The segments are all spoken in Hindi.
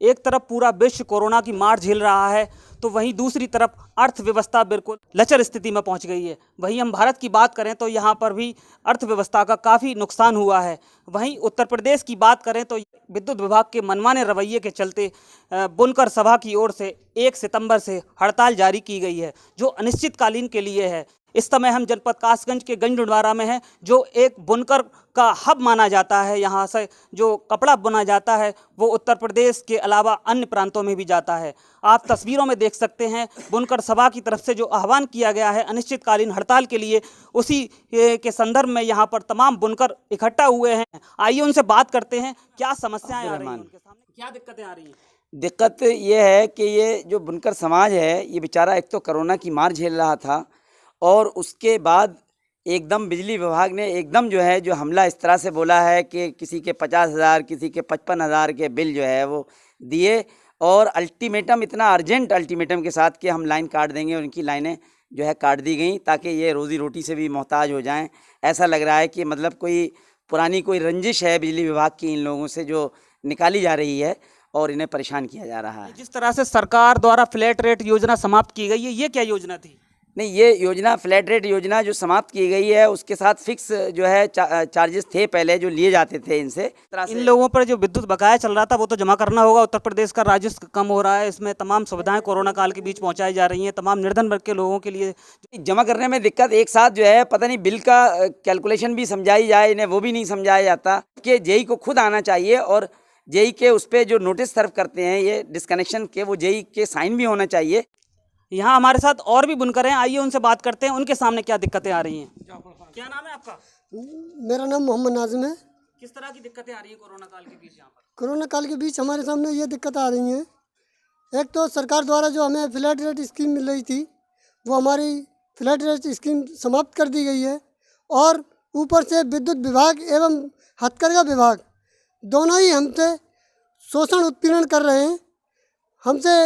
एक तरफ पूरा विश्व कोरोना की मार झेल रहा है तो वहीं दूसरी तरफ अर्थव्यवस्था बिल्कुल लचर स्थिति में पहुंच गई है। वहीं हम भारत की बात करें तो यहाँ पर भी अर्थव्यवस्था का काफ़ी नुकसान हुआ है। वहीं उत्तर प्रदेश की बात करें तो विद्युत विभाग के मनमाने रवैये के चलते बुनकर सभा की ओर से 1 सितंबर से हड़ताल जारी की गई है, जो अनिश्चितकालीन के लिए है। इस समय हम जनपद कासगंज के गंजडवारा में हैं, जो एक बुनकर का हब माना जाता है। यहाँ से जो कपड़ा बुना जाता है वो उत्तर प्रदेश के अलावा अन्य प्रांतों में भी जाता है। आप तस्वीरों में देख सकते हैं बुनकर सभा की तरफ से जो आह्वान किया गया है अनिश्चितकालीन हड़ताल के लिए, उसी के संदर्भ में यहाँ पर तमाम बुनकर इकट्ठा हुए हैं। आइए उनसे बात करते हैं, क्या समस्याएं आ रही हैं उनके सामने, क्या दिक्कतें आ रही हैं। दिक्कत ये है कि ये जो बुनकर समाज है ये बेचारा एक तो कोरोना की मार झेल रहा था और उसके बाद एकदम बिजली विभाग ने एकदम जो है जो हमला इस तरह से बोला है कि किसी के 50,000 किसी के 55,000 के बिल जो है वो दिए और अल्टीमेटम इतना अर्जेंट अल्टीमेटम के साथ कि हम लाइन काट देंगे। उनकी लाइनें जो है काट दी गई ताकि ये रोज़ी रोटी से भी मोहताज हो जाएं। ऐसा लग रहा है कि मतलब कोई पुरानी कोई रंजिश है बिजली विभाग की इन लोगों से जो निकाली जा रही है और इन्हें परेशान किया जा रहा है। जिस तरह से सरकार द्वारा फ्लैट रेट योजना समाप्त की गई है, ये क्या योजना थी? नहीं, ये योजना फ्लैट रेट योजना जो समाप्त की गई है उसके साथ फिक्स जो है चार्जेस थे पहले जो लिए जाते थे इनसे। इन लोगों पर जो विद्युत बकाया चल रहा था वो तो जमा करना होगा। उत्तर प्रदेश का राजस्व कम हो रहा है, इसमें तमाम सुविधाएं कोरोना काल के बीच पहुंचाई जा रही हैं तमाम निर्धन वर्ग के लोगों के लिए। जमा करने में दिक्कत एक साथ जो है पता नहीं बिल का कैलकुलेशन भी समझाई जाए इन्हें वो भी नहीं समझाया जाता कि जेई को खुद आना चाहिए और जेई के उस पर जो नोटिस सर्व करते हैं ये डिस्कनेक्शन के वो जेई के साइन भी होना चाहिए। यहाँ हमारे साथ और भी बुनकर हैं, आइए उनसे बात करते हैं, उनके सामने क्या दिक्कतें आ रही हैं। क्या नाम है आपका? मेरा नाम मोहम्मद नाजिम है। किस तरह की दिक्कतें आ रही हैं कोरोना काल के बीच यहाँ पर? कोरोना काल के बीच हमारे सामने ये दिक्कत आ रही हैं। एक तो सरकार द्वारा जो हमें फ्लैट रेट स्कीम मिल रही थी वो हमारी फ्लैट रेट स्कीम समाप्त कर दी गई है और ऊपर से विद्युत विभाग एवं हथकरघा विभाग दोनों ही हमसे शोषण उत्पीड़न कर रहे हैं। हमसे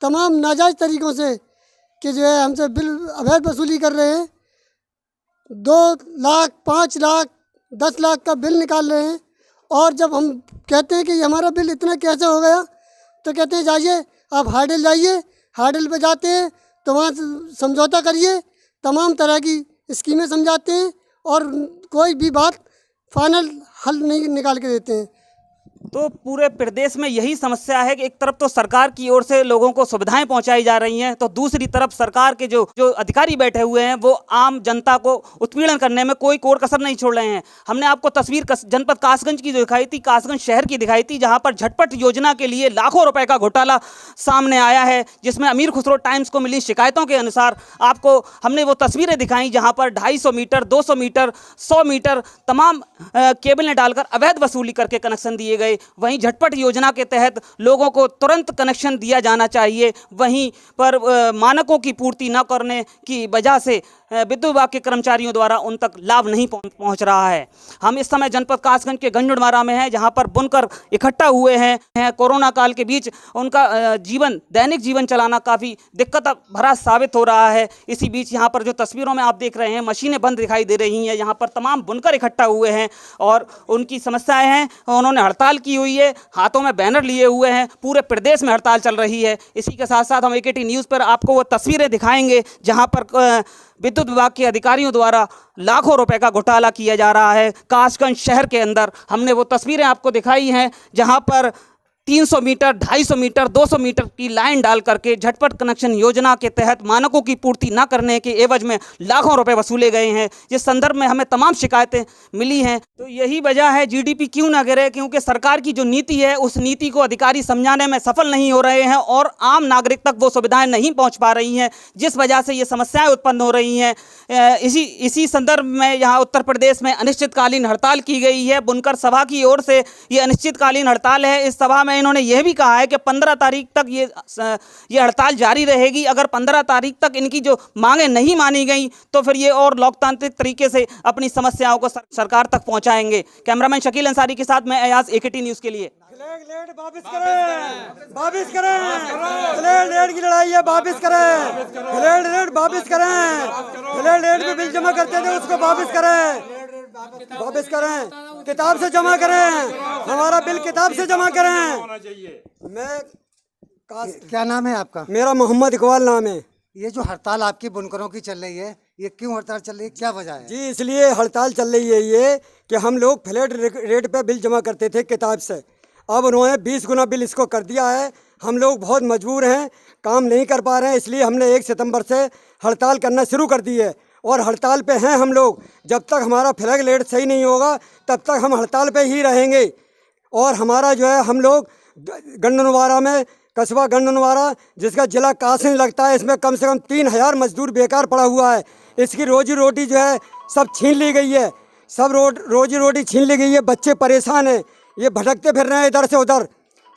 तमाम नाजायज़ तरीक़ों से कि जो है हमसे बिल अवैध वसूली कर रहे हैं। 2 लाख 5 लाख 10 लाख का बिल निकाल रहे हैं और जब हम कहते हैं कि हमारा बिल इतना कैसे हो गया तो कहते हैं जाइए आप हार्डल जाइए, हार्डल पे जाते हैं तो वहाँ समझौता करिए, तमाम तरह की स्कीमें समझाते हैं और कोई भी बात फाइनल हल नहीं निकाल के देते हैं। तो पूरे प्रदेश में यही समस्या है कि एक तरफ तो सरकार की ओर से लोगों को सुविधाएं पहुंचाई जा रही हैं तो दूसरी तरफ सरकार के जो अधिकारी बैठे हुए हैं वो आम जनता को उत्पीड़न करने में कोई कोर कसर नहीं छोड़ रहे हैं। हमने आपको तस्वीर जनपद कासगंज की जो दिखाई थी, कासगंज शहर की दिखाई थी, जहां पर झटपट योजना के लिए लाखों रुपए का घोटाला सामने आया है, जिसमें अमीर खुसरो टाइम्स को मिली शिकायतों के अनुसार आपको हमने वो तस्वीरें दिखाई जहाँ पर 250 मीटर 200 मीटर 100 मीटर तमाम केबल ने डालकर अवैध वसूली करके कनेक्शन दिए गए। वहीं झटपट योजना के तहत लोगों को तुरंत कनेक्शन दिया जाना चाहिए, वहीं पर मानकों की पूर्ति न करने की वजह से विद्युत विभाग के कर्मचारियों द्वारा उन तक लाभ नहीं पहुंच रहा है। हम इस समय जनपद कासगंज के गंजडवारा में हैं, जहां पर बुनकर इकट्ठा हुए हैं। कोरोना काल के बीच उनका दैनिक जीवन चलाना काफ़ी दिक्कत भरा साबित हो रहा है। इसी बीच यहाँ पर जो तस्वीरों में आप देख रहे हैं मशीनें बंद दिखाई दे रही हैं। यहाँ पर तमाम बुनकर इकट्ठा हुए हैं और उनकी समस्याएं हैं। उन्होंने हड़ताल की हुई है, हाथों में बैनर लिए हुए हैं, पूरे प्रदेश में हड़ताल चल रही है। इसी के साथ साथ हम AKT न्यूज़ पर आपको वो तस्वीरें दिखाएंगे जहाँ पर विद्युत विभाग के अधिकारियों द्वारा लाखों रुपए का घोटाला किया जा रहा है कासगंज शहर के अंदर। हमने वो तस्वीरें आपको दिखाई हैं जहां पर 300 मीटर 250 मीटर 200 मीटर की लाइन डाल करके झटपट कनेक्शन योजना के तहत मानकों की पूर्ति न करने के एवज में लाखों रुपए वसूले गए हैं। जिस संदर्भ में हमें तमाम शिकायतें मिली हैं। तो यही वजह है GDP क्यों ना गिरे, क्योंकि सरकार की जो नीति है उस नीति को अधिकारी समझाने में सफल नहीं हो रहे हैं और आम नागरिक तक वो सुविधाएं नहीं पहुंच पा रही हैं, जिस वजह से ये समस्याएं उत्पन्न हो रही हैं। इसी संदर्भ में यहाँ उत्तर प्रदेश में अनिश्चितकालीन हड़ताल की गई है। बुनकर सभा की ओर से ये अनिश्चितकालीन हड़ताल है। इस सभा में इन्होंने यह भी कहा है कि 15 तारीख तक ये हड़ताल जारी रहेगी। अगर 15 तारीख तक इनकी जो मांगें नहीं मानी गई तो फिर ये और लोकतांत्रिक तरीके से अपनी समस्याओं को सरकार तक पहुंचाएंगे। कैमरामैन शकील अंसारी के साथ मैं अयाज, AKT न्यूज़ के लिए। वापिस करें, वापिस करें, फ्लैट रेट की लड़ाई है, वापिस करें, फ्लैट रेट वापिस करें, फ्लैट रेट में बिल जमा करते थे उसको वापिस करें, वापस करें, किताब से जमा करें, हमारा बिल किताब से जमा करें। मैं क्या नाम है आपका? मेरा मोहम्मद इकबाल नाम है ये जो हड़ताल आपकी बुनकरों की चल रही है, ये क्यों हड़ताल चल रही है, क्या वजह है? जी। इसलिए हड़ताल चल रही है ये कि हम लोग फ्लैट रेट पे बिल जमा करते थे किताब से, अब उन्होंने 20 गुना बिल इसको कर दिया है। हम लोग बहुत मजबूर हैं, काम नहीं कर पा रहे हैं, इसलिए हमने 1 सितंबर से हड़ताल करना शुरू कर दी है और हड़ताल पे हैं हम लोग। जब तक हमारा फ्लैट रेट सही नहीं होगा तब तक हम हड़ताल पे ही रहेंगे। और हमारा जो है, हम लोग गंडनवारा में, कस्बा गंडनवारा जिसका जिला कासिन लगता है, इसमें कम से कम 3000 मजदूर बेकार पड़ा हुआ है। इसकी रोजी रोटी जो है सब छीन ली गई है, सब रोजी रोटी छीन ली गई है। बच्चे परेशान हैं, ये भटकते फिर रहे हैं इधर से उधर,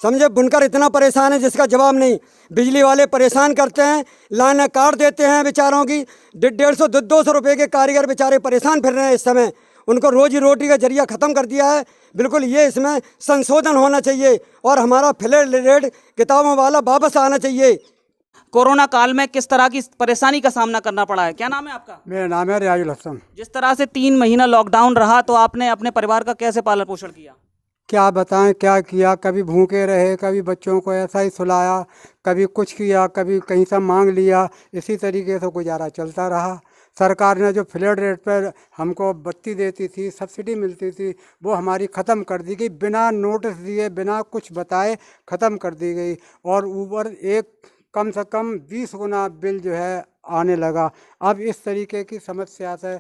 समझे। बुनकर इतना परेशान है जिसका जवाब नहीं। बिजली वाले परेशान करते हैं, लाइनें काट देते हैं बेचारों की। 150-200 रुपये के कारीगर बेचारे परेशान फिर रहे हैं इस समय। उनको रोजी रोटी का जरिया ख़त्म कर दिया है। बिल्कुल ये इसमें संशोधन होना चाहिए और हमारा फ्लैट रेट किताबों वाला वापस आना चाहिए। कोरोना काल में किस तरह की परेशानी का सामना करना पड़ा है? क्या नाम है आपका? मेरा नाम है रियाजुल हसन। जिस तरह से 3 महीना लॉकडाउन रहा तो आपने अपने परिवार का कैसे पालन पोषण किया? क्या बताएं क्या किया, कभी भूखे रहे, कभी बच्चों को ऐसा ही सुलाया, कभी कुछ किया, कभी कहीं से मांग लिया, इसी तरीके से गुजारा चलता रहा। सरकार ने जो फ्लैट रेट पर हमको बत्ती देती थी, सब्सिडी मिलती थी, वो हमारी ख़त्म कर दी गई, बिना नोटिस दिए, बिना कुछ बताए ख़त्म कर दी गई। और ऊपर कम से कम 20 गुना बिल जो है आने लगा। अब इस तरीके की समस्या से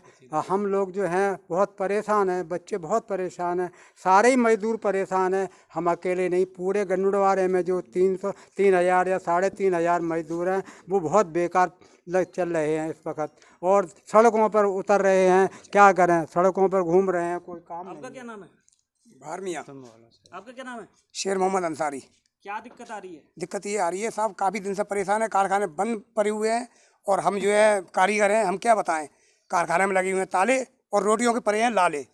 हम लोग जो हैं बहुत परेशान हैं, बच्चे बहुत परेशान हैं, सारे ही मजदूर परेशान हैं। हम अकेले नहीं, पूरे गंडनवारे में जो 3,000 या 3,500 मजदूर हैं वो बहुत बेकार चल रहे हैं इस वक्त और सड़कों पर उतर रहे हैं। क्या करें, सड़कों पर घूम रहे हैं, कोई काम आपका क्या नाम है? भारमिया। आपका क्या नाम है? शेर मोहम्मद अंसारी। क्या दिक्कत आ रही है? दिक्कत ये आ रही है साहब, काफ़ी दिन से परेशान है, कारखाने बंद पड़े हुए हैं और हम जो है कारीगर हैं, हम क्या बताएं, कारखाने में लगे हुए हैं ताले और रोटियों के पड़े हैं लाले।